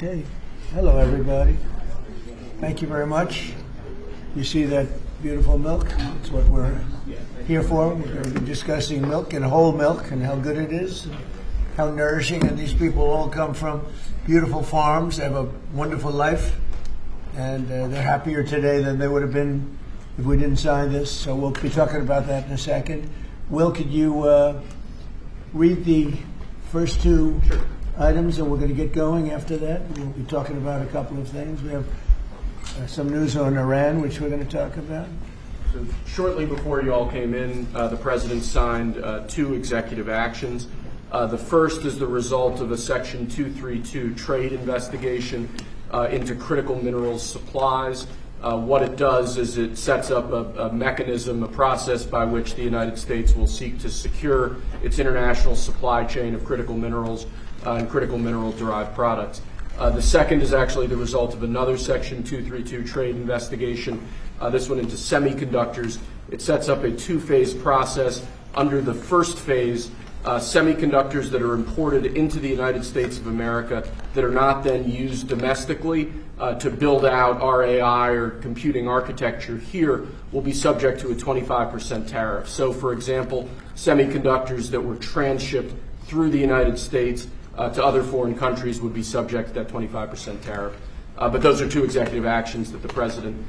Okay. Hello, everybody. Thank you very much. You see that beautiful milk? That's what we're here for. We're going to be discussing milk and whole milk and how good it is, how nourishing. And these people all come from beautiful farms. They have a wonderful life, and they're happier today than they would have been if we didn't sign this. So we'll be talking about that in a second. Will, could you read the first two items, and we're going to get going after that. We'll be talking about a couple of things. We have some news on Iran, which we're going to talk about. So shortly before you all came in, the president signed two executive actions. The first is the result of a Section 232 trade investigation into critical minerals supplies. What it does is it sets up a mechanism, a process by which the United States will seek to secure its international supply chain of critical minerals and critical mineral-derived products. The second is actually the result of another Section 232 trade investigation, this one into semiconductors. It sets up a two-phase process. Under the first phase, semiconductors that are imported into the United States of America that are not then used domestically to build out our AI or computing architecture here will be subject to a 25% tariff. So, for example, semiconductors that were transshipped through the United States to other foreign countries would be subject to that 25% tariff. But those are two executive actions that the president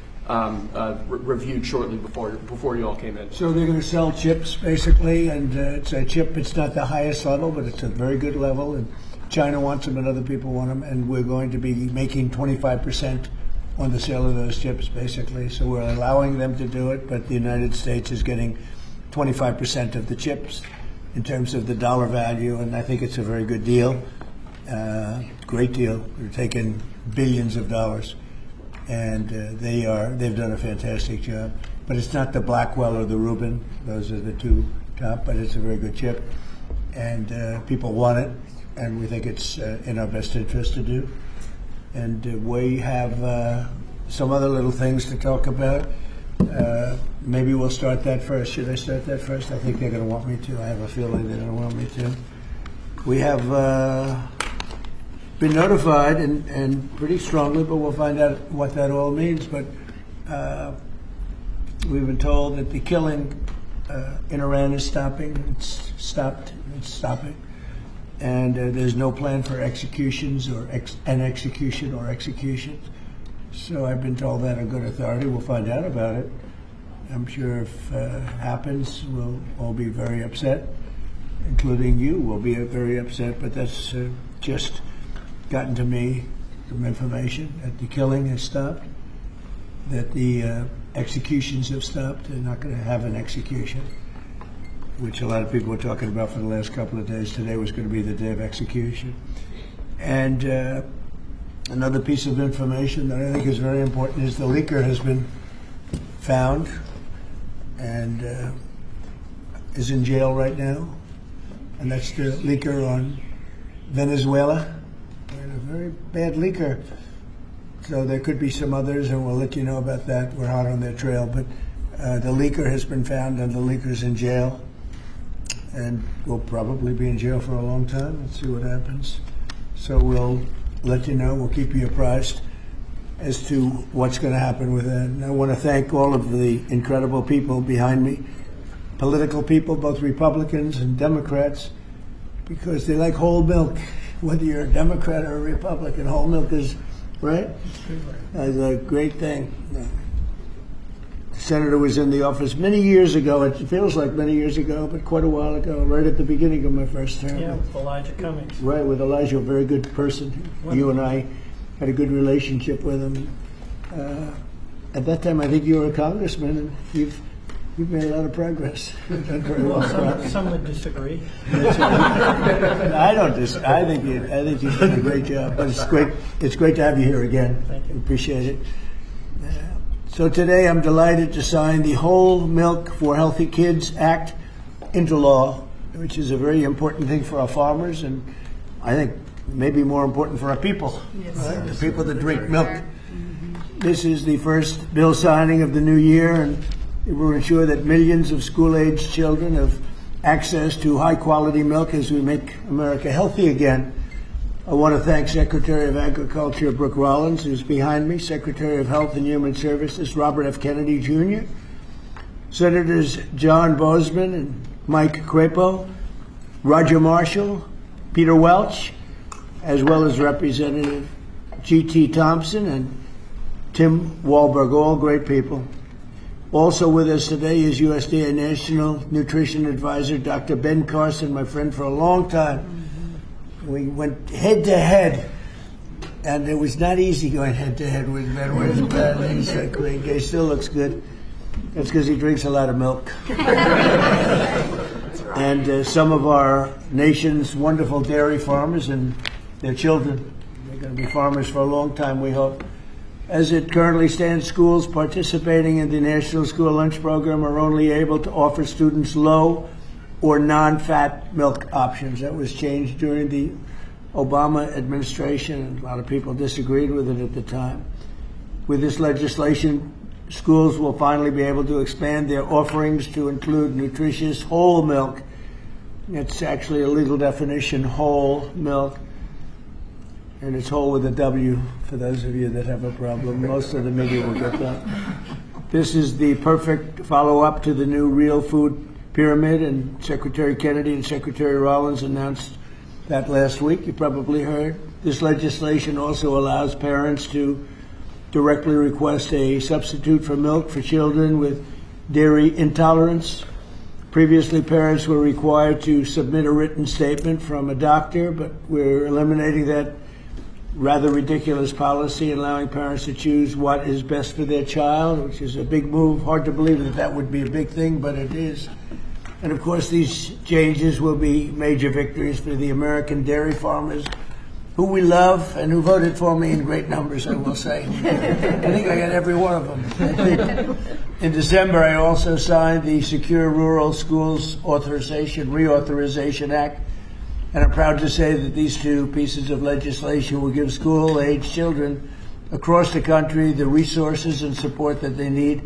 reviewed shortly before you all came in. So they're going to sell chips, basically, and it's a chip. It's not the highest level, but it's a very good level, and China wants them and other people want them, and we're going to be making 25% on the sale of those chips, basically. So we're allowing them to do it, but the United States is getting 25% of the chips in terms of the dollar value, and I think it's a very good deal, great deal. We're taking billions of dollars, and they've done a fantastic job. But it's not the Blackwell or the Rubin; those are the two top. But it's a very good chip, and people want it, and we think it's in our best interest to do. And we have some other little things to talk about. Maybe we'll start that first. Should I start that first? I think they're going to want me to. I have a feeling they're going to want me to. We have been notified, and pretty strongly, but we'll find out what that all means. But we've been told that the killing in Iran is stopping. It's stopped. It's stopping. And there's no plan for executions or an execution or executions. So I've been told that on good authority. We'll find out about it. I'm sure if it happens, we'll all be very upset, including you will be very upset, but that's just gotten to me, some information that the killing has stopped, that the executions have stopped. They're not going to have an execution, which a lot of people were talking about for the last couple of days. Today was going to be the day of execution. And another piece of information that I think is very important is the leaker has been found and is in jail right now. And that's the leaker on Venezuela. And a very bad leaker. So there could be some others, and we'll let you know about that. We're hot on their trail. But the leaker has been found, and the leaker's in jail. And will probably be in jail for a long time. Let's see what happens. So we'll let you know. We'll keep you apprised as to what's going to happen with that. And I want to thank all of the incredible people behind me, political people, both Republicans and Democrats, because they like whole milk. Whether you're a Democrat or a Republican, whole milk is, right? It's a great thing. The senator was in the office many years ago. It feels like many years ago, but quite a while ago, right at the beginning of my first term. Yeah, with Elijah Cummings. Right, with Elijah, a very good person. You and I had a good relationship with him. At that time, I think you were a congressman, and you've made a lot of progress. You've done very well. Some would disagree. I don't disagree. I think you've done a great job. But it's great. It's great to have you here again. Thank you. Appreciate it. So today, I'm delighted to sign the Whole Milk for Healthy Kids Act into law, which is a very important thing for our farmers, and I think maybe more important for our people, right? The people that drink milk. This is the first bill signing of the new year, and it will ensure that millions of school-aged children have access to high-quality milk as we make America healthy again. I want to thank Secretary of Agriculture Brooke Rollins, who's behind me, Secretary of Health and Human Services Robert F. Kennedy Jr., Senators John Boozman and Mike Crapo, Roger Marshall, Peter Welch, as well as Representative G.T. Thompson and Tim Wahlberg, all great people. Also with us today is USDA National Nutrition Advisor Dr. Ben Carson, my friend for a long time. We went head-to-head, and it was not easy going head-to-head with Ben. Where's Ben? He's like, he still looks good. That's because he drinks a lot of milk. And some of our nation's wonderful dairy farmers and their children. They're going to be farmers for a long time, we hope. As it currently stands, schools participating in the National School Lunch Program are only able to offer students low or non-fat milk options. That was changed during the Obama administration, and a lot of people disagreed with it at the time. With this legislation, schools will finally be able to expand their offerings to include nutritious whole milk. It's actually a legal definition, whole milk. And it's whole with a W, for those of you that have a problem. Most of the media will get that. This is the perfect follow-up to the new real food pyramid, and Secretary Kennedy and Secretary Rollins announced that last week. You probably heard. This legislation also allows parents to directly request a substitute for milk for children with dairy intolerance. Previously, parents were required to submit a written statement from a doctor, but we're eliminating that rather ridiculous policy, allowing parents to choose what is best for their child, which is a big move. Hard to believe that that would be a big thing, but it is. And of course, these changes will be major victories for the American dairy farmers, who we love and who voted for me in great numbers, I will say. I think I got every one of them. In December, I also signed the Secure Rural Schools Reauthorization Act, and I'm proud to say that these two pieces of legislation will give school-age children across the country the resources and support that they need,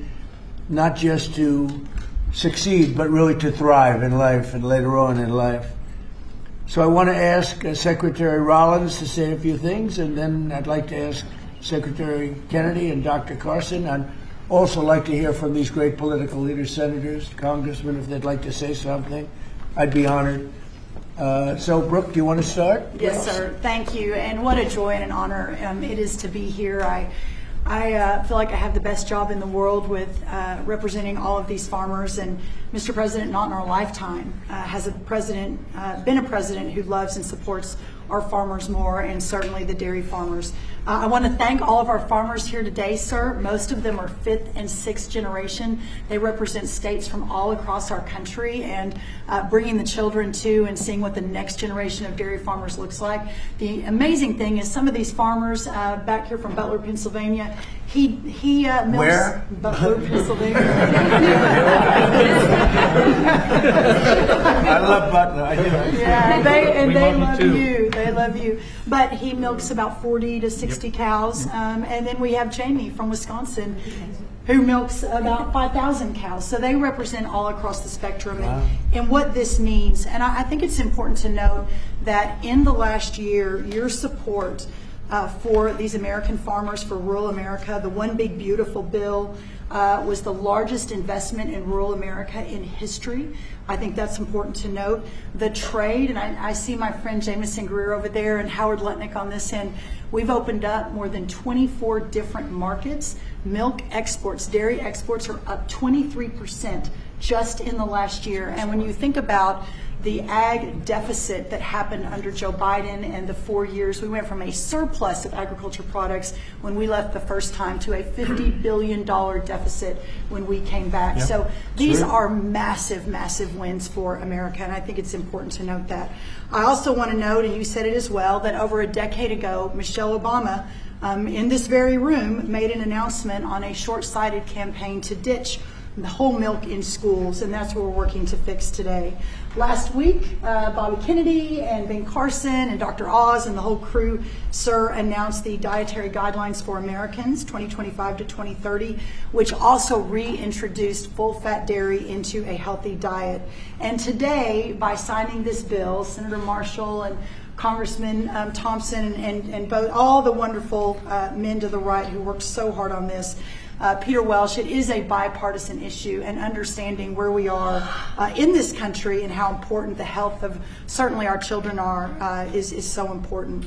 not just to succeed, but really to thrive in life and later on in life. So I want to ask Secretary Rollins to say a few things, and then I'd like to ask Secretary Kennedy and Dr. Carson. I'd also like to hear from these great political leaders, senators, congressmen, if they'd like to say something. I'd be honored. So, Brooke, do you want to start? Yes, sir. Thank you. And what a joy and an honor it is to be here. I feel like I have the best job in the world with representing all of these farmers. And Mr. President, not in our lifetime, has been a president who loves and supports our farmers more, and certainly the dairy farmers. I want to thank all of our farmers here today, sir. Most of them are 5th and 6th generation. They represent states from all across our country, and bringing the children to and seeing what the next generation of dairy farmers looks like. The amazing thing is some of these farmers back here from Butler, Pennsylvania, he milks. Where? Butler, Pennsylvania. I love Butler. I do. Yeah, they love you. They love you. But he milks about 40 to 60 cows. And then we have Jamie from Wisconsin, who milks about 5,000 cows. So they represent all across the spectrum. Wow. And what this means. And I think it's important to note that in the last year, your support for these American farmers, for rural America, the One Big Beautiful Bill was the largest investment in rural America in history. I think that's important to note. The trade, and I see my friend Jameson Greer over there and Howard Letnick on this end, we've opened up more than 24 different markets. Milk exports, dairy exports are up 23% just in the last year. And when you think about the ag deficit that happened under Joe Biden and the 4 years, we went from a surplus of agriculture products when we left the first time to a $50 billion deficit when we came back. Yep. So these are massive, massive wins for America, and I think it's important to note that. I also want to note, and you said it as well, that over a decade ago, Michelle Obama, in this very room, made an announcement on a short-sighted campaign to ditch the whole milk in schools, and that's what we're working to fix today. Last week, Bobby Kennedy and Ben Carson and Dr. Oz and the whole crew, sir, announced the Dietary Guidelines for Americans 2025 to 2030, which also reintroduced full-fat dairy into a healthy diet. And today, by signing this bill, Senator Marshall and Congressman Thompson and both all the wonderful men to the right who worked so hard on this. Peter Welsh, it is a bipartisan issue, and understanding where we are in this country and how important the health of certainly our children are is so important.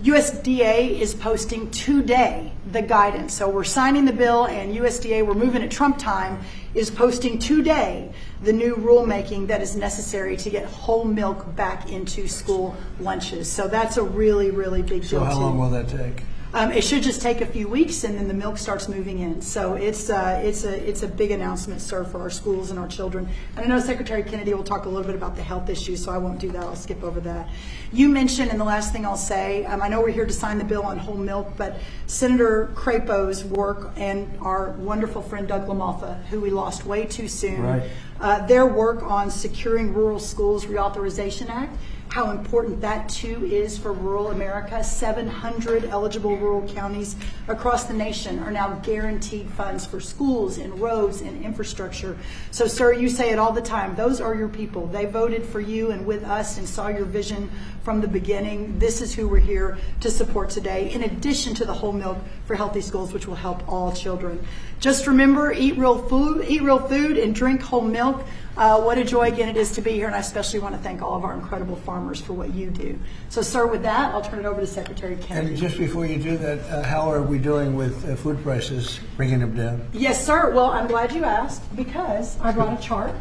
USDA is posting today the guidance. So we're signing the bill, and USDA, we're moving at Trump time, is posting today the new rulemaking that is necessary to get whole milk back into school lunches. So that's a really, really big deal. So how too. long will that take? It should just take a few weeks, and then the milk starts moving in. So it's a big announcement, sir, for our schools and our children. And I know Secretary Kennedy will talk a little bit about the health issues, so I won't do that. I'll skip over that. You mentioned, and the last thing I'll say, I know we're here to sign the bill on whole milk, but Senator Crapo's work and our wonderful friend Doug LaMalfa, who we lost way too soon, Right. their work on securing Rural Schools Reauthorization Act, how important that too is for rural America. 700 eligible rural counties across the nation are now guaranteed funds for schools and roads and infrastructure. So, sir, you say it all the time. Those are your people. They voted for you and with us and saw your vision from the beginning. This is who we're here to support today, in addition to the whole milk for healthy schools, which will help all children. Just remember, eat real food and drink whole milk. What a joy again it is to be here, and I especially want to thank all of our incredible farmers for what you do. So, sir, with that, I'll turn it over to Secretary Kennedy. And just before you do that, how are we doing with food prices, bringing them down? Yes, sir. Well, I'm glad you asked, because I brought a chart,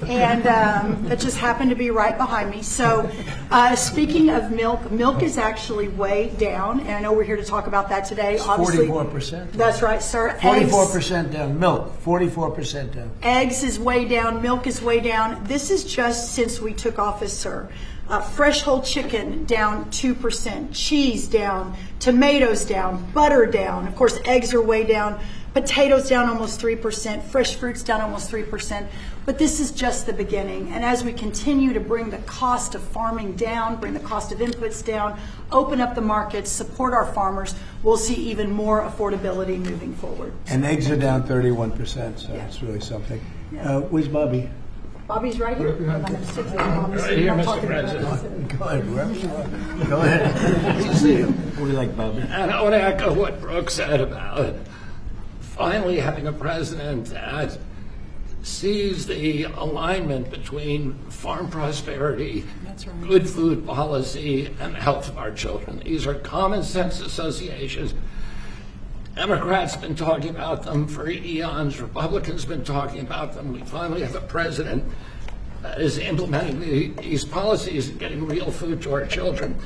and it just happened to be right behind me. So, speaking of milk, milk is actually way down, and I know we're here to talk about that today. Obviously, 44%. That's right, sir. 44% down. Milk, 44% down. Eggs is way down. Milk is way down. This is just since we took office, sir. Fresh whole chicken down 2%, cheese down, tomatoes down, butter down. Of course, eggs are way down. Potatoes down almost 3%, fresh fruits down almost 3%. But this is just the beginning. And as we continue to bring the cost of farming down, bring the cost of inputs down, open up the markets, support our farmers, we'll see even more affordability moving forward. And eggs are down 31%, so it's really something. Where's Bobby? Bobby's right here. I'm going to sit there. Bobby, so Right you're here, not Mr. talking about President. this. Go ahead, wherever you want. Go ahead. Good to see you. What do you like, Bobby? And I want to echo what Brooke said about finally having a president that sees the alignment between farm prosperity, That's right. good food policy, and the health of our children. These are common sense associations. Democrats have been talking about them for eons. Republicans have been talking about them. We finally have a president that is implementing these policies and getting real food to our children.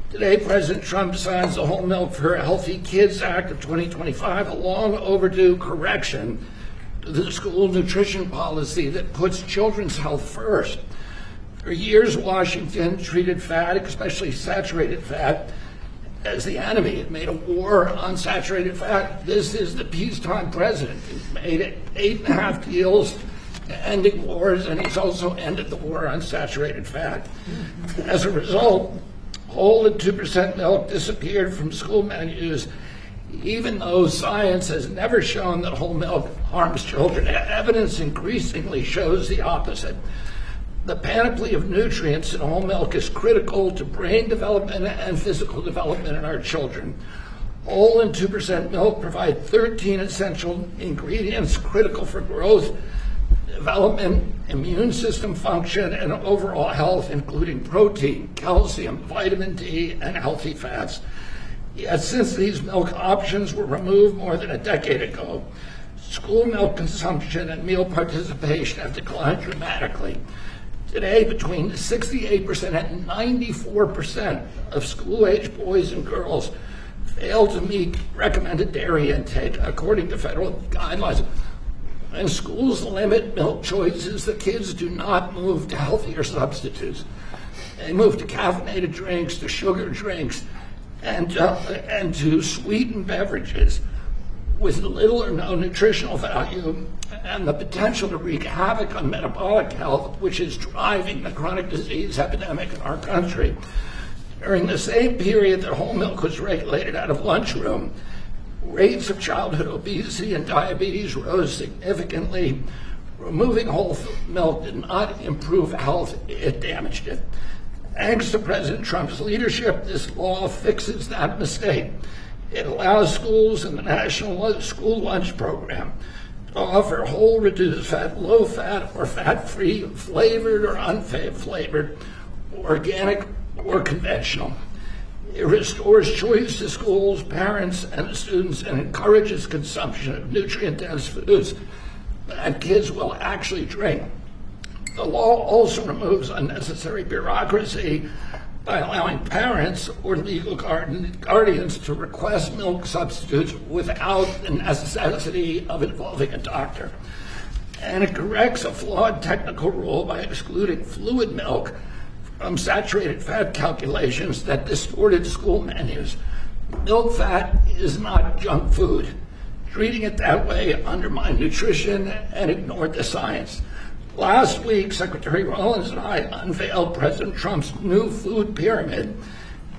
Today, President Trump signs the Whole Milk for Healthy Kids Act of 2025, a long overdue correction to the school nutrition policy that puts children's health first. For years, Washington treated fat, especially saturated fat, as the enemy. It made a war on saturated fat. This is the peacetime president. He's made 8.5 deals ending wars, and he's also ended the war on saturated fat. As a result, whole and 2% milk disappeared from school menus, even though science has never shown that whole milk harms children. Evidence increasingly shows the opposite. The panoply of nutrients in whole milk is critical to brain development and physical development in our children. Whole and 2% milk provide 13 essential ingredients critical for growth, development, immune system function, and overall health, including protein, calcium, vitamin D, and healthy fats. Yet since these milk options were removed more than a decade ago, school milk consumption and meal participation have declined dramatically. Today, between 68% and 94% of school-age boys and girls fail to meet recommended dairy intake, according to federal guidelines. When schools limit milk choices, the kids do not move to healthier substitutes. They move to caffeinated drinks, to sugar drinks, and to sweetened beverages with little or no nutritional value and the potential to wreak havoc on metabolic health, which is driving the chronic disease epidemic in our country. During the same period that whole milk was regulated out of lunchroom, rates of childhood obesity and diabetes rose significantly. Removing whole milk did not improve health, it damaged it. Thanks to President Trump's leadership, this law fixes that mistake. It allows schools in the National School Lunch Program to offer whole, reduced fat, low fat, or fat-free, flavored or unflavored, organic or conventional. It restores choice to schools, parents, and students and encourages consumption of nutrient-dense foods that kids will actually drink. The law also removes unnecessary bureaucracy by allowing parents or legal guardians to request milk substitutes without the necessity of involving a doctor. And it corrects a flawed technical rule by excluding fluid milk from saturated fat calculations that distorted school menus. Milk fat is not junk food. Treating it that way undermined nutrition and ignored the science. Last week, Secretary Rollins and I unveiled President Trump's new food pyramid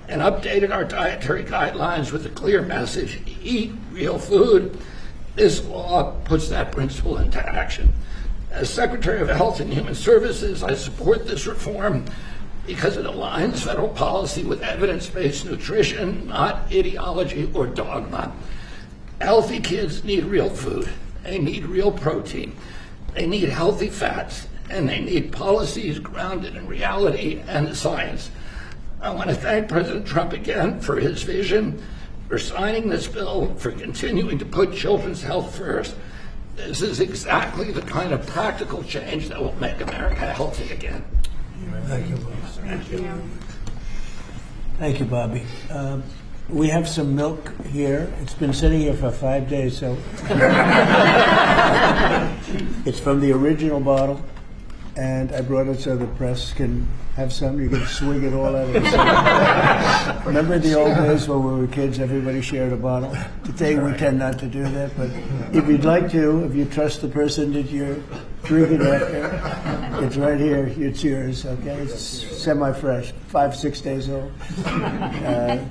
and updated our dietary guidelines with a clear message: eat real food. This law puts that principle into action. As Secretary of Health and Human Services, I support this reform because it aligns federal policy with evidence-based nutrition, not ideology or dogma. Healthy kids need real food. They need real protein. They need healthy fats, and they need policies grounded in reality and science. I want to thank President Trump again for his vision, for signing this bill, for continuing to put children's health first. This is exactly the kind of practical change that will make America healthy again. Thank you, Bob. Thank you, Bobby. We have some milk here. It's been sitting here for 5 days, so it's from the original bottle, and I brought it so the press can have some. You can swig it all out of the same. Remember in the old days when we were kids, everybody shared a bottle? Today we tend not to do that, but if you'd like to, if you trust the person that you're drinking after, it's right here. It's yours, okay? It's semi-fresh, 5-6 days old.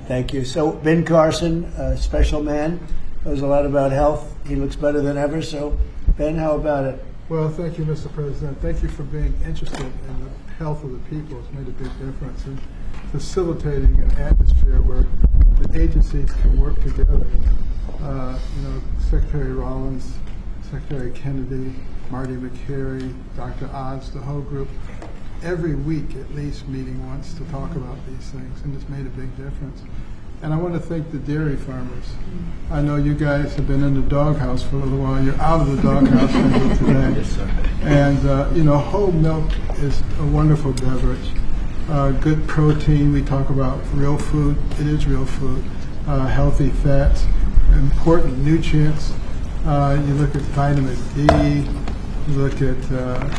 Thank you. So Ben Carson, special man, knows a lot about health. He looks better than ever. So Ben, how about it? Well, thank you, Mr. President. Thank you for being interested in the health of the people. It's made a big difference in facilitating an atmosphere where the agencies can work together. Secretary Rollins, Secretary Kennedy, Marty McCary, Dr. Oz, the whole group, every week at least meeting once to talk about these things, and it's made a big difference. And I want to thank the dairy farmers. I know you guys have been in the doghouse for a little while. You're out of the doghouse today. Yes, sir. And, whole milk is a wonderful beverage. Good protein. We talk about real food. It is real food. Healthy fats, important nutrients. You look at vitamin D, you look at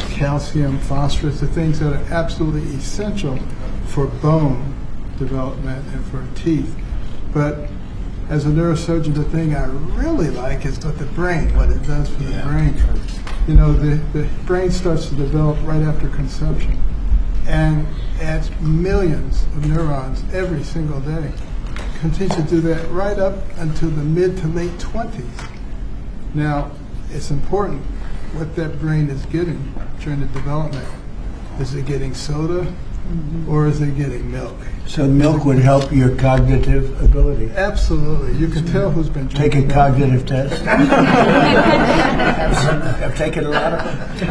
calcium, phosphorus, the things that are absolutely essential for bone development and for teeth. But as a neurosurgeon, the thing I really like is what the brain, what it does for the brain. The brain starts to develop right after conception and adds millions of neurons every single day. Continues to do that right up until the mid to late 20s. Now, it's important what that brain is getting during the development. Is it getting soda or is it getting milk? So milk would help your cognitive ability. Absolutely. You can tell who's been Take a drinking milk. cognitive test. I've taken a lot of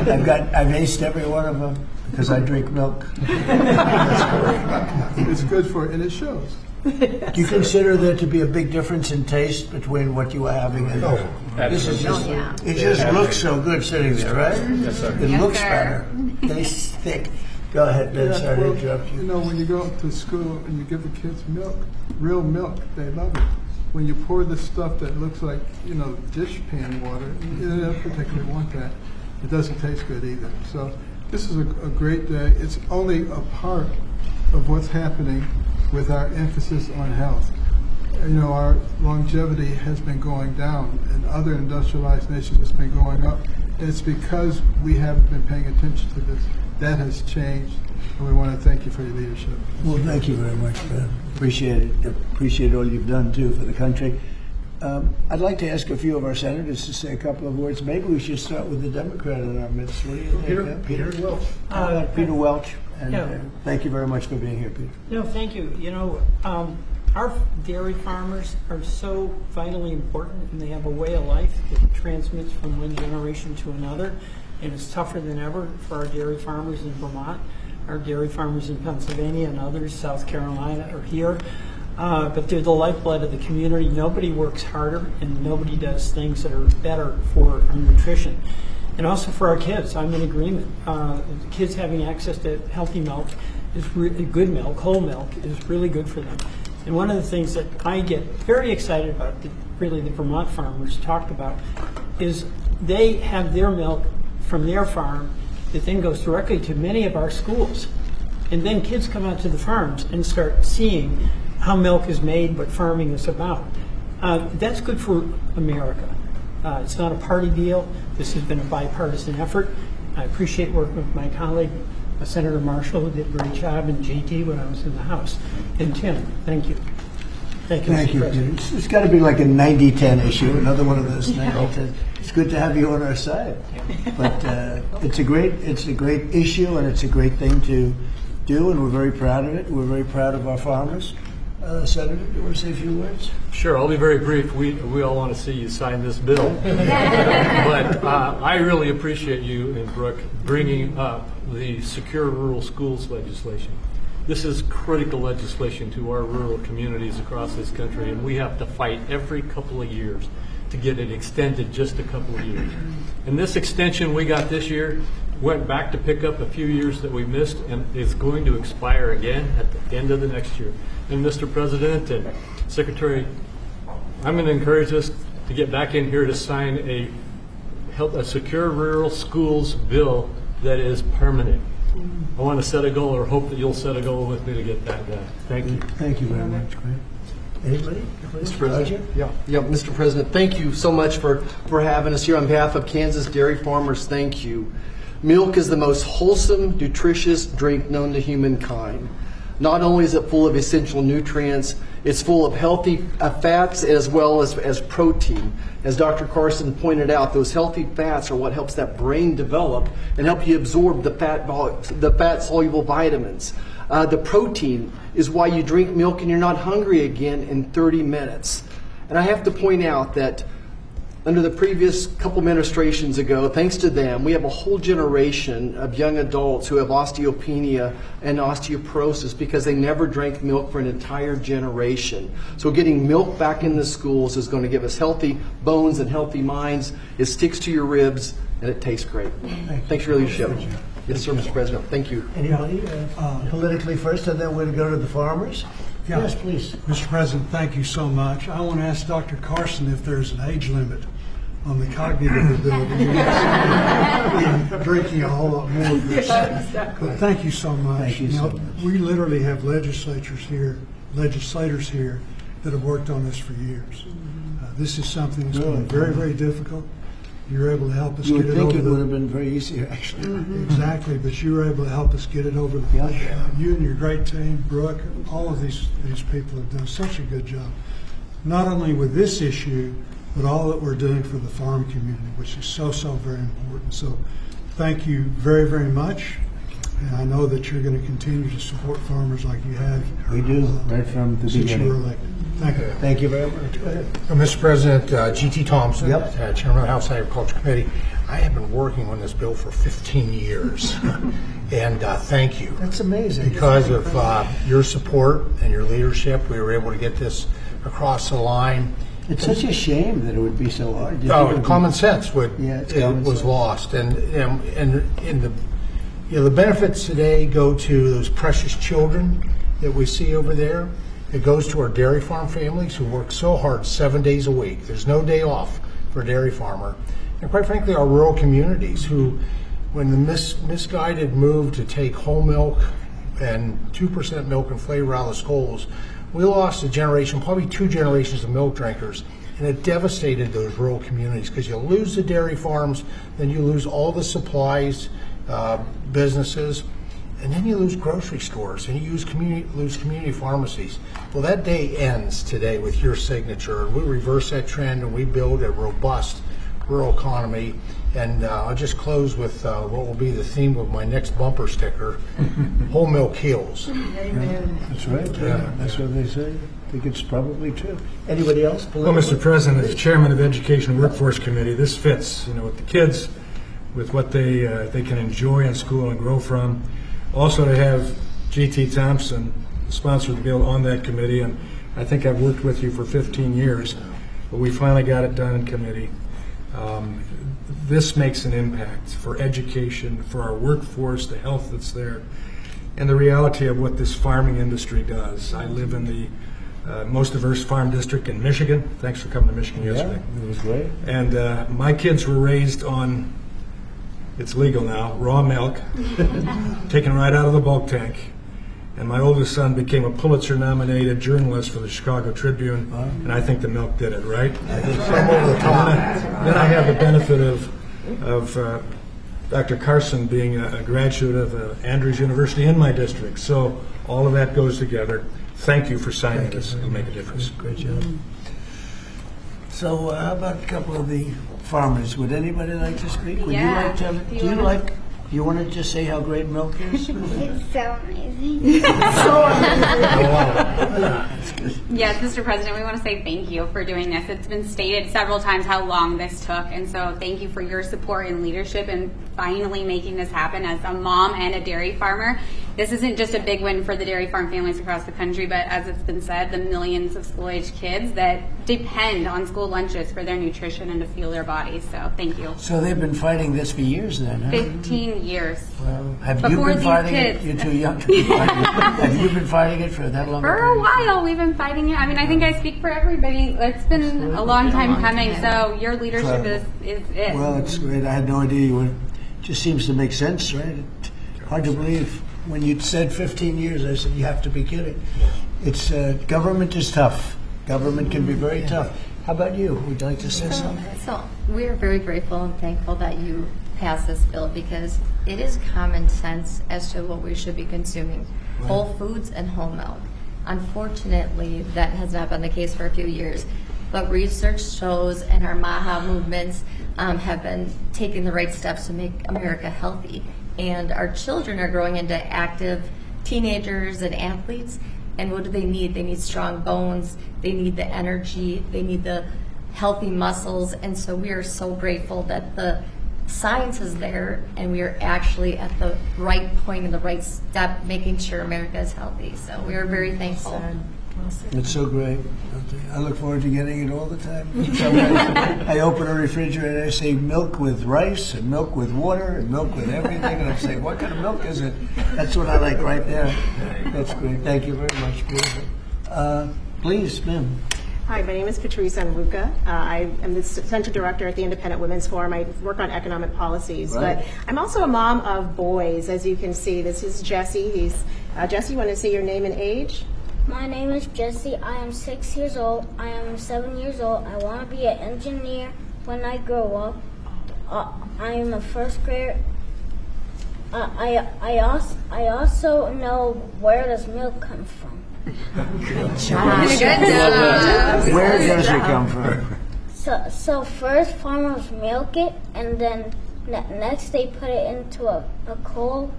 them. I've aced every one of them because I drink milk. It's good for it, and it shows. Do you consider there to be a big difference in taste between what you are having and this is just, it just looks so good sitting there, right? Yes, sir. It looks better. Tastes thick. Go ahead, Ben. Sorry to interrupt you. When you go to school and you give the kids milk, real milk, they love it. When you pour this stuff that looks like, dish pan water, they don't particularly want that. It doesn't taste good either. So this is a great day. It's only a part of what's happening with our emphasis on health. Our longevity has been going down, and other industrialized nations it's been going up. And it's because we haven't been paying attention to this. That has changed, and we want to thank you for your leadership. Well, thank you very much, Ben. Appreciate it. Appreciate all you've done, too, for the country. I'd like to ask a few of our senators to say a couple of words. Maybe we should start with the Democrat in our midst. What do you think? Peter Welch. Peter Welch. And Yeah. thank you very much for being here, Peter. No, thank you. You know, our dairy farmers are so vitally important, and they have a way of life that transmits from one generation to another. And it's tougher than ever for our dairy farmers in Vermont, our dairy farmers in Pennsylvania, and others, South Carolina, are here. But they're the lifeblood of the community. Nobody works harder, and nobody does things that are better for our nutrition. And also for our kids, I'm in agreement. Kids having access to healthy milk is good milk, whole milk, is really good for them. And one of the things that I get very excited about, that really the Vermont farmers talked about, is they have their milk from their farm that then goes directly to many of our schools. And then kids come out to the farms and start seeing how milk is made, what farming is about. That's good for America. It's not a party deal. This has been a bipartisan effort. I appreciate working with my colleague, Senator Marshall, who did a great job, and JT when I was in the House. And Tim, thank you. Thank you, Thank Mr. you, President. Peter. It's got to be like a 90-10 issue, another one of those 90-10. It's good to have you on our side. But it's a great issue, and it's a great thing to do, and we're very proud of it. We're very proud of our farmers. Senator, do you want to say a few words? Sure, I'll be very brief. We all want to see you sign this bill. But I really appreciate you and Brooke bringing up the Secure Rural Schools legislation. This is critical legislation to our rural communities across this country, and we have to fight every couple of years to get it extended just a couple of years. And this extension we got this year went back to pick up a few years that we missed, and is going to expire again at the end of the next year. And Mr. President and Secretary, I'm going to encourage us to get back in here to sign a Secure Rural Schools bill that is permanent. I want to set a goal, or hope that you'll set a goal with me to get that done. Thank you. Thank you very much, Grant. Anybody? Mr. President. Roger? Yeah, Mr. President, thank you so much for having us here. On behalf of Kansas dairy farmers, thank you. Milk is the most wholesome, nutritious drink known to humankind. Not only is it full of essential nutrients, it's full of healthy fats as well as protein. As Dr. Carson pointed out, those healthy fats are what helps that brain develop and help you absorb the fat-soluble vitamins. The protein is why you drink milk and you're not hungry again in 30 minutes. And I have to point out that under the previous couple administrations ago, thanks to them, we have a whole generation of young adults who have osteopenia and osteoporosis because they never drank milk for an entire generation. So getting milk back in the schools is going to give us healthy bones and healthy minds. It sticks to your ribs and it tastes great. Thanks for your leadership. Yes, sir, Mr. President. Thank you. Anybody? Politically first, and then we'll go to the farmers. Yeah. Yes, please. Mr. President, thank you so much. I want to ask Dr. Carson if there's an age limit on the cognitive ability. You're drinking a whole lot more of this. But thank you so much. Thank you so much. We literally have legislators here that have worked on this for years. This is something that's been very, very difficult. You're able to help us You get would it think over it the would have been very easy, actually. Exactly, but you were able to help us get it over the finish line. You and your great team, Brooke, all of these people have done such a good job, not only with this issue, but all that we're doing for the farm community, which is so very important. So thank you very, very much. And I know that you're going to continue to support farmers like you have. We do, right from the Since you were beginning. elected. Thank you. Thank you very much. Go ahead. Mr. President, G.T. Thompson, Yep. Chairman of the House Agriculture Committee. I have been working on this bill for 15 years, and thank you. That's amazing. Because of your support and your leadership, we were able to get this across the line. It's such a shame that it would be so hard. Do you think it would be- Common sense it's common was sense. lost, and the benefits today go to those precious children that we see over there. It goes to our dairy farm families who work so hard 7 days a week. There's no day off for a dairy farmer. And quite frankly, our rural communities who, when the misguided move to take whole milk and 2% milk and flavor out of the schools, we lost a generation, probably 2 generations of milk drinkers, and it devastated those rural communities because you lose the dairy farms, then you lose all the supplies, businesses, and then you lose grocery stores, and you lose community pharmacies. Well, that day ends today with your signature, and we reverse that trend and we build a robust rural economy. And I'll just close with what will be the theme of my next bumper sticker, whole milk heals. That's right. Yeah, that's what they say. I think it's probably true. Anybody else? Well, Mr. President, as Chairman of the Education and Workforce Committee, this fits, with the kids, with what they can enjoy in school and grow from. Also to have G.T. Thompson, sponsor the bill, on that committee, and I think I've worked with you for 15 years, but we finally got it done in committee. This makes an impact for education, for our workforce, the health that's there, and the reality of what this farming industry does. I live in the most diverse farm district in Michigan. Thanks for coming to Michigan yesterday. Yeah, it was great. And my kids were raised on, it's legal now, raw milk, taken right out of the bulk tank. And my oldest son became a Pulitzer-nominated journalist for the Chicago Tribune, and I think the milk did it, right? Then I have the benefit of Dr. Carson being a graduate of Andrews University in my district. So all of that goes together. Thank you for signing this. It'll make a difference. Great job. So how about a couple of the farmers? Would anybody like to speak? Would Yeah. you like you want to just say how great milk is? It's so amazing. Yes, Mr. President, we want to say thank you for doing this. It's been stated several times how long this took, and so thank you for your support and leadership in finally making this happen. As a mom and a dairy farmer, this isn't just a big win for the dairy farm families across the country, but as it's been said, the millions of school-age kids that depend on school lunches for their nutrition and to fuel their bodies. So thank you. So they've been fighting this for years then, huh? 15 years. Well, have Before you been these fighting kids. it? You're too young to be fighting it. Have you been fighting it for that long? For a while, we've been fighting it. I mean, I think I speak for everybody. It's been a long time coming, so your leadership is it. Well, it's great. I had no idea you were. It just seems to make sense, right? Hard to believe. When you said 15 years, I said, you have to be kidding. It's government is tough. Government can be very tough. How about you? Would you like to say something? So we're very grateful and thankful that you passed this bill because it is common sense as to what we should be consuming. Whole foods and whole milk. Unfortunately, that has not been the case for a few years. But research shows and our MAHA movements have been taking the right steps to make America healthy. And our children are growing into active teenagers and athletes. And what do they need? They need strong bones. They need the energy. They need the healthy muscles. And so we are so grateful that the science is there and we are actually at the right point in the right step, making sure America is healthy. So we are very thankful. It's so great. I look forward to getting it all the time. I open a refrigerator, I say milk with rice and milk with water and milk with everything, and I say, what kind of milk is it? That's what I like right there. That's great. Thank you very much. Beautiful. Please, ma'am. Hi, my name is Patrice Anluca. I am the Center Director at the Independent Women's Forum. I work on economic policies, but I'm also a mom of boys, as you can see. This is Jesse. Jesse, you want to say your name and age? My name is Jesse. I am 6 years old. I am 7 years old. I want to be an engineer when I grow up. I am a first grader. I also know where does milk come from. Good job. Where does it come from? So first farmers milk it, and then next they put it into a coal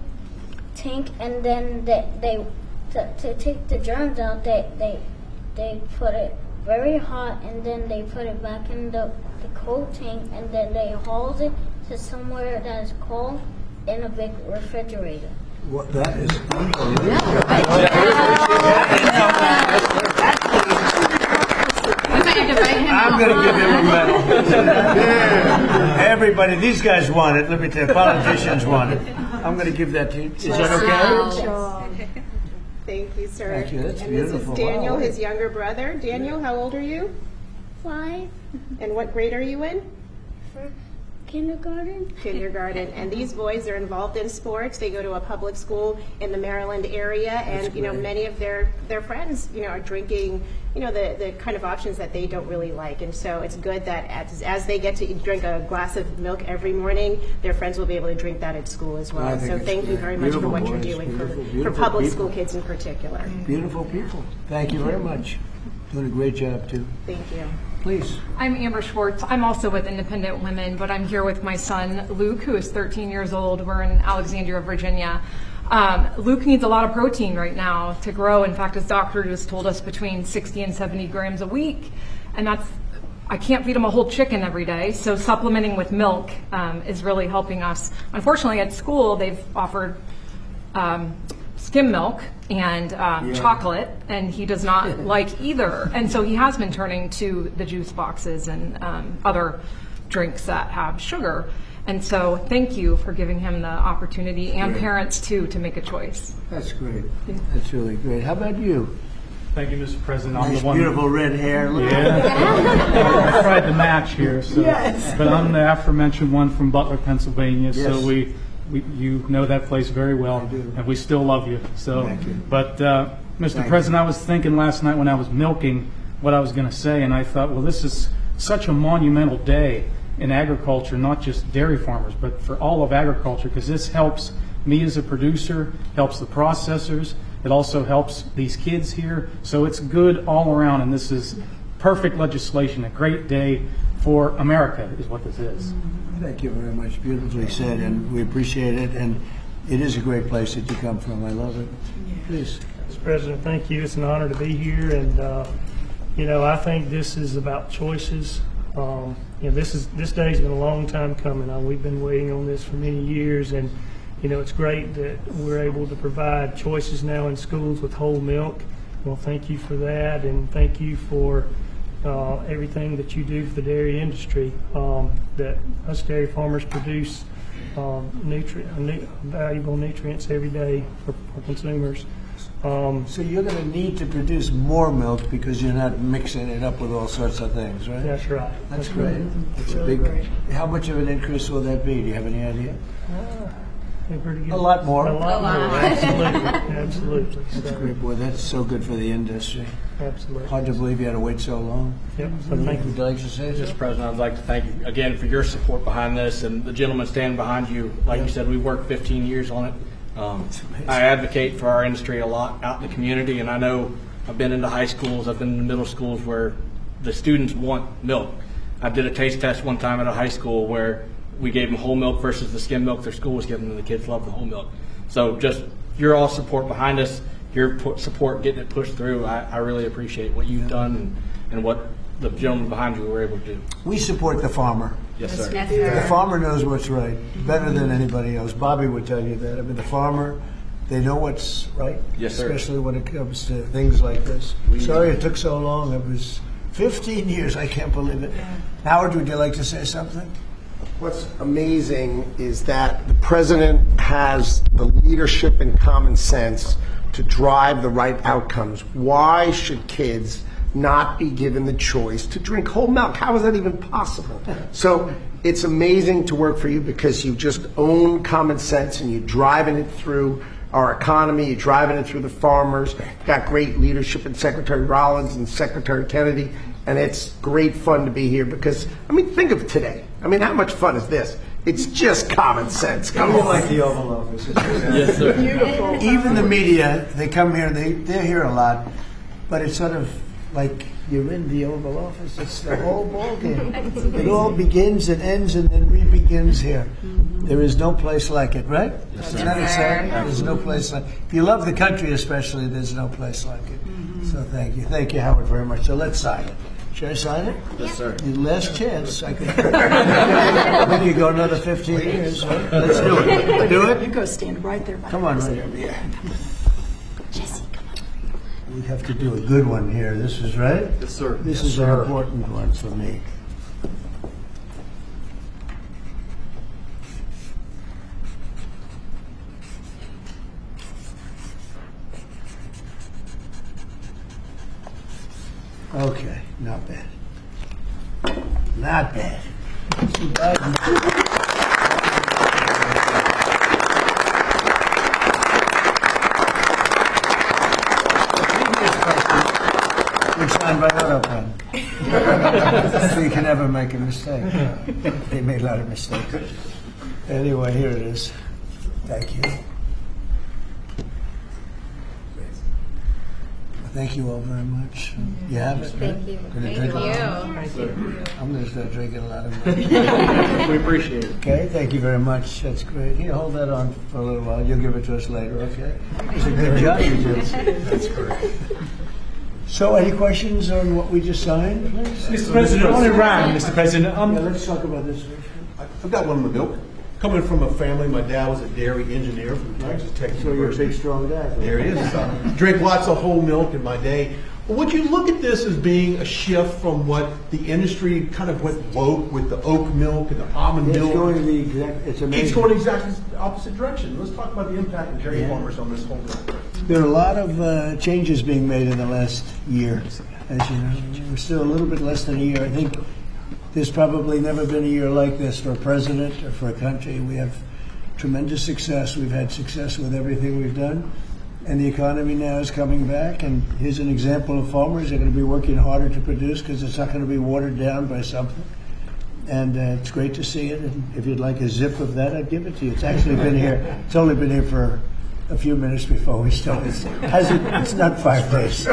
tank, and then they to take the germs out, they put it very hot, and then they put it back in the coal tank, and then they haul it to somewhere that is cold in a big refrigerator. What, that is unbelievable. I'm going to give him a medal. Everybody, these guys want it. Let me tell you, politicians want it. I'm going to give that to you. Is that okay? Thank you, sir. Thank you. That's and beautiful. This is Daniel, Wow. his younger brother. Daniel, how old are you? 5. And what grade are you in? For kindergarten. Kindergarten. And these boys are involved in sports. They go to a public school in the Maryland area, and many of their friends are drinking the kind of options that they don't really like. And so it's good that as they get to drink a glass of milk every morning, their friends will be able to drink that at school as well. So thank you very much for what you're doing for public school kids in particular. Beautiful people. Thank you very much. Doing a great job too. Thank you. Please. I'm Amber Schwartz. I'm also with Independent Women, but I'm here with my son, Luke, who is 13 years old. We're in Alexandria, Virginia. Luke needs a lot of protein right now to grow. In fact, his doctor just told us between 60 and 70 grams a week. And I can't feed him a whole chicken every day, so supplementing with milk is really helping us. Unfortunately, at school, they've offered skim milk and chocolate, and he does not like either. And so he has been turning to the juice boxes and other drinks that have sugar. And so thank you for giving him the opportunity, and parents too, to make a choice. That's great. That's really great. How about you? Thank you, Mr. President. I'm Nice, the one. beautiful red hair. Yeah. I tried to match here, so. Yes. But I'm the aforementioned one from Butler, Pennsylvania. Yes. So you know that place very well, and we still love you. So, Thank you. But Mr. President, I was thinking last night when I was milking what I was going to say, and I thought, well, this is such a monumental day in agriculture, not just dairy farmers, but for all of agriculture, because this helps me as a producer, helps the processors. It also helps these kids here. So it's good all around, and this is perfect legislation, a great day for America is what this is. Thank you very much. Beautifully said, and we appreciate it. And it is a great place that you come from. I love it. Please. Mr. President, thank you. It's an honor to be here, and I think this is about choices. This day's been a long time coming. We've been waiting on this for many years, and it's great that we're able to provide choices now in schools with whole milk. Well, thank you for that, and thank you for everything that you do for the dairy industry. That us dairy farmers produce valuable nutrients every day for consumers. So you're going to need to produce more milk because you're not mixing it up with all sorts of things, right? That's right. That's great. It's a big. How much of an increase will that be? Do you have any idea? Pretty good. A lot more. A lot more. Absolutely. Absolutely. That's great, boy. That's so good for the industry. Absolutely. Hard to believe you had to wait so long. Yep. So thank you. Would you like to say Mr. so? President, I'd like to thank you again for your support behind this, and the gentleman standing behind you. Like you said, we worked 15 years on it. I advocate for our industry a lot out in the community, and I know I've been into high schools, I've been in middle schools where the students want milk. I did a taste test one time at a high school where we gave them whole milk versus the skim milk their school was giving them. The kids love the whole milk. So just your all support behind us, your support getting it pushed through, I really appreciate what you've done and what the gentleman behind you were able to do. We support the farmer. Yes, sir. Yes, sir. The farmer knows what's right better than anybody else. Bobby would tell you that. I mean, the farmer, they know what's right. Yes, sir. Especially when it comes to things like this. Sorry it took so long. It was 15 years. I can't believe it. Howard, would you like to say something? What's amazing is that the president has the leadership and common sense to drive the right outcomes. Why should kids not be given the choice to drink whole milk? How is that even possible? So it's amazing to work for you because you just own common sense and you're driving it through our economy, you're driving it through the farmers. Got great leadership in Secretary Rollins and Secretary Kennedy, and it's great fun to be here because, I mean, think of today. I mean, how much fun is this? It's just common sense. Come on. Like the Oval Office. Yes, sir. Beautiful. Even the media, they come here, they're here a lot, but it's sort of like you're in the Oval Office. It's the whole ballgame. It all begins and ends and then re-begins here. There is no place like it, right? Yes, Isn't that exciting? There's no place like it. If you love the country especially, there's no place like it. So thank you. Thank you, Howard, very much. So let's sign it. Should I sign it? Yes, sir. Your last chance. I could. Then you go another 15 years. Right? Let's do it. Do You it. go stand right there. By Come the on, president. right here. Jesse, come on. We have to do a good one here. This is right? Yes, sir. This is an important one for me. Okay, not bad. Not bad. Too bad. We signed by auto pen. So you can never make a mistake. They made a lot of mistakes. Anyway, here it is. Thank you. Thank you all very much. You have it. Thank you. Gonna Thank drink it? you. sir. I'm going to start drinking a lot of milk. We appreciate it. Okay, thank you very much. That's great. Here, hold that on for a little while. You'll give it to us later, okay? It's a good job you did. That's great. So, any questions on what we just signed? Mr. President, on Iran, Mr. President, Yeah, let's talk about this first. I've got one on the milk. Coming from a family, my dad was a dairy engineer from Texas Tech So you're a University. big, strong guy. There he is. Drink lots of whole milk in my day. Would you look at this as being a shift from what the industry kind of went woke with the oat milk and the almond It's milk? going the exact, it's amazing. It's going exactly the opposite direction. Let's talk about the impact of dairy farmers on this whole thing. There are a lot of changes being made in the last year. As you know, we're still a little bit less than a year. I think there's probably never been a year like this for a president or for a country. We have tremendous success. We've had success with everything we've done. And the economy now is coming back. And here's an example of farmers. They're going to be working harder to produce because it's not going to be watered down by something. And it's great to see it. And if you'd like a zip of that, I'd give it to you. It's actually been here. It's only been here for a few minutes before we started. It's not 5 days.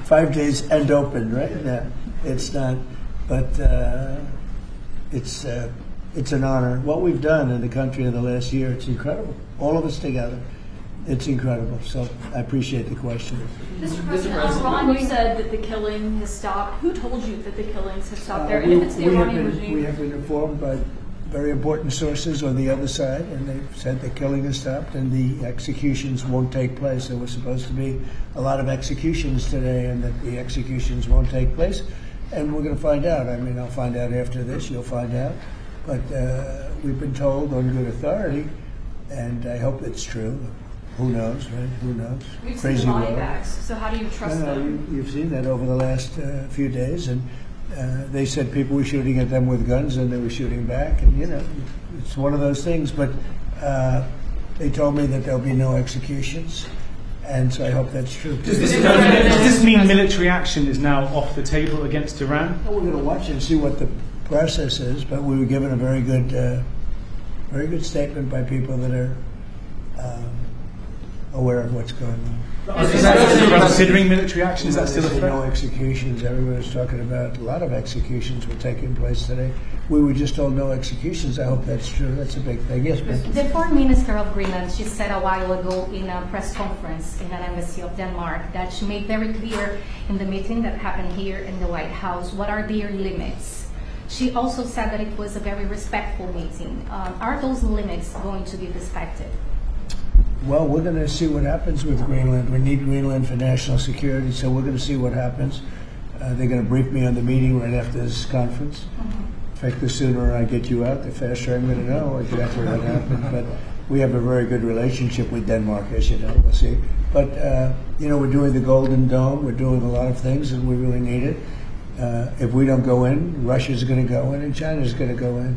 5 days and open, right? No, it's not. But it's an honor. What we've done in the country in the last year, it's incredible. All of us together. It's incredible. So I appreciate the question. Mr. President, Ron, you said that the killing has stopped. Who told you that the killings have stopped there? And if it's the Iranian regime? We have been informed by very important sources on the other side, and they've said the killing has stopped and the executions won't take place. There was supposed to be a lot of executions today, and that the executions won't take place. And we're going to find out. I mean, I'll find out after this. You'll find out. But we've been told on good authority, and I hope it's true. Who knows, right? Who knows? We've Crazy seen body world. bags, so how do you trust them? You've seen that over the last few days, and they said people were shooting at them with guns, and they were shooting back, and it's one of those things. But they told me that there'll be no executions, and so I hope that's true. Does this mean military action is now off the table against Iran? Well, we're going to watch and see what the process is, but we were given a very good statement by people that are aware of what's going on. Is that considering military action? Is that still a threat? No executions. Everyone's talking about a lot of executions were taking place today. We were just told no executions. I hope that's true. That's a big thing. Yes, ma'am. The foreign minister of Greenland, she said a while ago in a press conference in an embassy of Denmark that she made very clear in the meeting that happened here in the White House what are their limits. She also said that it was a very respectful meeting. Are those limits going to be respected? Well, we're going to see what happens with Greenland. We need Greenland for national security, so we're going to see what happens. They're going to brief me on the meeting right after this conference. In fact, the sooner I get you out, the faster I'm going to know exactly what happened. But we have a very good relationship with Denmark, as you know. We'll see. But, we're doing the Golden Dome. We're doing a lot of things, and we really need it. If we don't go in, Russia's going to go in, and China's going to go in.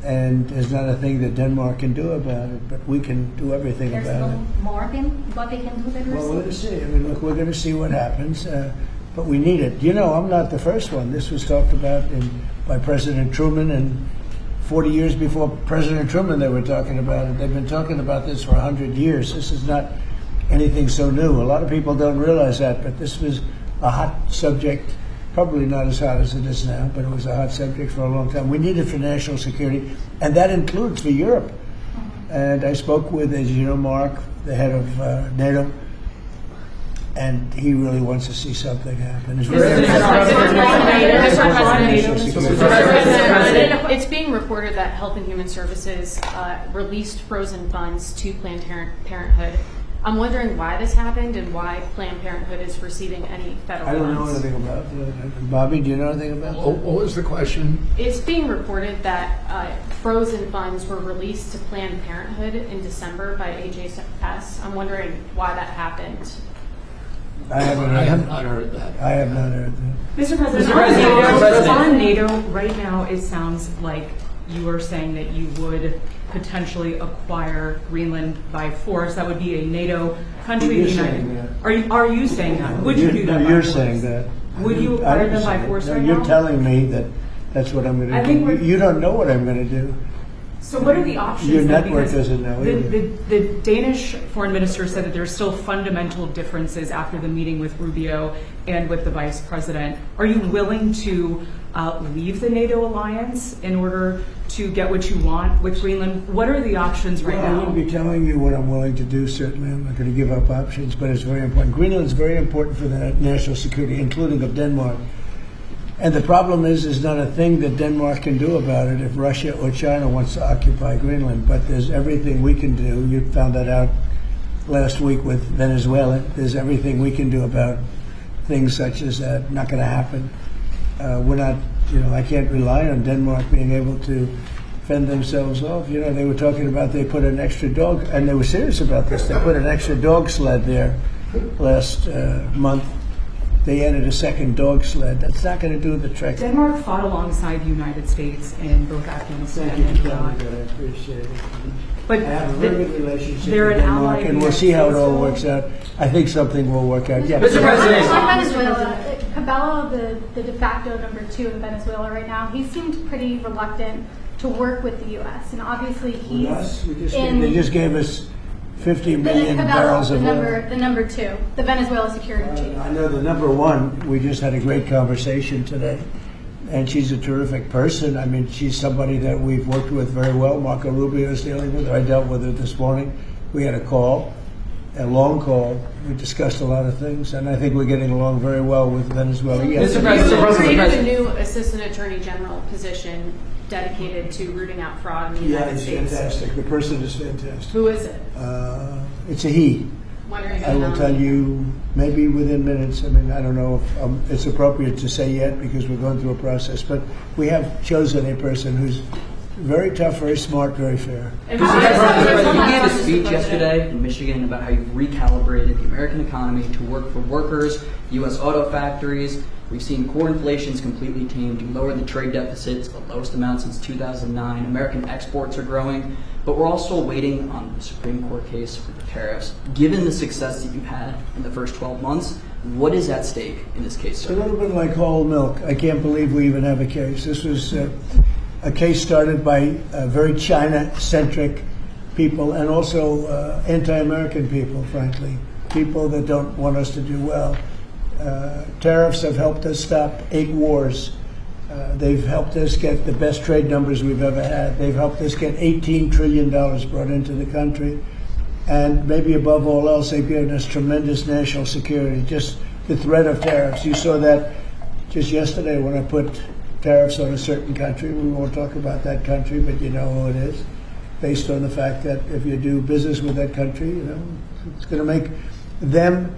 And there's not a thing that Denmark can do about it, but we can do everything There's about it. no more than what they can do than Well, we're going to see. I mean, look, we're going to see what happens, but we need it. I'm not the first one. This was talked about by President Truman, and 40 years before President Truman, they were talking about it. They've been talking about this for 100 years. This is not anything so new. A lot of people don't realize that, but this was a hot subject. Probably not as hot as it is now, but it was a hot subject for a long time. We need it for national security, and that includes for Europe. And I spoke with, as you know, Mark, the head of NATO, and he really wants to see something happen. It's very It's being reported that Health and Human Services released frozen funds to Planned Parenthood. I'm wondering why this happened and why Planned Parenthood is receiving any federal funds. I don't know anything about that. Bobby, do you know anything about that? What was the question? It's being reported that frozen funds were released to Planned Parenthood in December by HHS. I'm wondering why that happened. I have not heard that. I have not heard that. Mr. President, on NATO, right now it sounds like you are saying that you would potentially acquire Greenland by force. That would be a NATO country. You're saying that. Are you saying that? Would you do that? No, you're saying that. Would you acquire them by force right now? You're telling me that that's what I'm going to do. You don't know what I'm going to do. So what are the options? Your then? network Because doesn't know either. the Danish foreign minister said that there are still fundamental differences after the meeting with Rubio and with the vice president. Are you willing to leave the NATO alliance in order to get what you want with Greenland? What are the options right I now? wouldn't be telling you what I'm willing to do, certainly. I'm not going to give up options, but it's very important. Greenland's very important for the national security, including of Denmark. And the problem is not a thing that Denmark can do about it if Russia or China wants to occupy Greenland. But there's everything we can do. You found that out last week with Venezuela. There's everything we can do about things such as that. Not going to happen. We're not, I can't rely on Denmark being able to fend themselves off. They were talking about they put an extra dog, and they were serious about this. They put an extra dog sled there last month. They added a second dog sled. That's not going to do the trick. Denmark fought alongside the United States in both Afghanistan and Iraq. I appreciate it. But I have a very good relationship they're with an Denmark, ally of and the we'll see how it all United works out. I think something will work out. Yeah. Mr. President. On Venezuela, Cabello, the de facto #2 in Venezuela right now, he seemed pretty reluctant to work with the U.S. And obviously he's They just gave us 50 million barrels of oil. the #2, the Venezuela security chief. I know the #1. We just had a great conversation today, and she's a terrific person. I mean, she's somebody that we've worked with very well. Marco Rubio is dealing with her. I dealt with her this morning. We had a call, a long call. We discussed a lot of things, and I think we're getting along very well with Venezuela. Yes. Mr. President, you created a new Assistant Attorney General position dedicated to rooting out fraud in the United States. Yeah, it's fantastic. The person is fantastic. Who is it? It's a he. When are you I will gonna tell you maybe within minutes. I mean, I don't know if it's appropriate to say yet because we're going through a process, but we have chosen a person who's very tough, very smart, very fair. You gave a speech yesterday in Michigan about how you've recalibrated the American economy to work for workers, U.S. auto factories. We've seen core inflation's completely tamed. You lowered the trade deficits, the lowest amount since 2009. American exports are growing, but we're also waiting on the Supreme Court case for the tariffs. Given the success that you've had in the first 12 months, what is at stake in this case, sir? It's a little bit like whole milk. I can't believe we even have a case. This was a case started by very China-centric people and also anti-American people, frankly, people that don't want us to do well. Tariffs have helped us stop 8 wars. They've helped us get the best trade numbers we've ever had. They've helped us get $18 trillion brought into the country. And maybe above all else, they've given us tremendous national security. Just the threat of tariffs. You saw that just yesterday when I put tariffs on a certain country. We won't talk about that country, but you know who it is. Based on the fact that if you do business with that country, it's going to make them,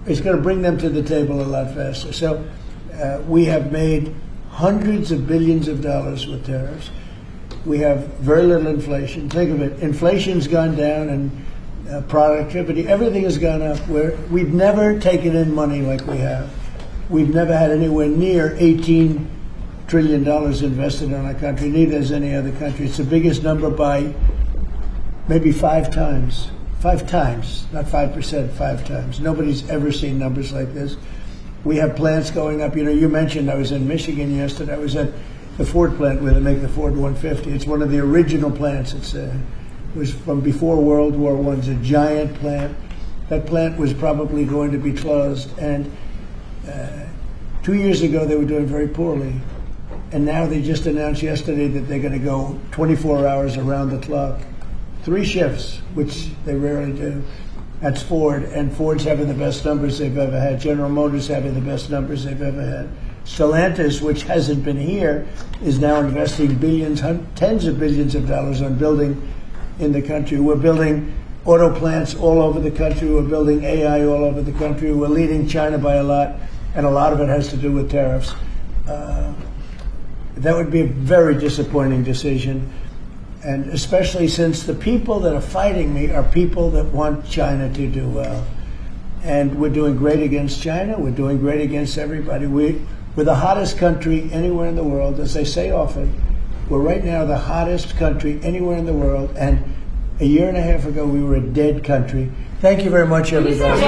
it's going to bring them to the table a lot faster. So we have made hundreds of billions of dollars with tariffs. We have very little inflation. Think of it. Inflation's gone down and productivity, everything has gone up. We've never taken in money like we have. We've never had anywhere near $18 trillion invested in our country, neither has any other country. It's the biggest number by maybe 5 times. 5 times, not 5%, 5 times. Nobody's ever seen numbers like this. We have plants going up. You mentioned I was in Michigan yesterday. I was at the Ford plant where they make the Ford 150. It's one of the original plants. It was from before World War I. It's a giant plant. That plant was probably going to be closed. And 2 years ago, they were doing very poorly. And now they just announced yesterday that they're going to go 24 hours around the clock. 3 shifts, which they rarely do. That's Ford, and Ford's having the best numbers they've ever had. General Motors having the best numbers they've ever had. Stellantis, which hasn't been here, is now investing billions, tens of billions of dollars on building in the country. We're building auto plants all over the country. We're building AI all over the country. We're leading China by a lot, and a lot of it has to do with tariffs. That would be a very disappointing decision, and especially since the people that are fighting me are people that want China to do well. And we're doing great against China. We're doing great against everybody. We're the hottest country anywhere in the world. As I say often, we're right now the hottest country anywhere in the world, and a year and a half ago we were a dead country. Thank you very much, everybody.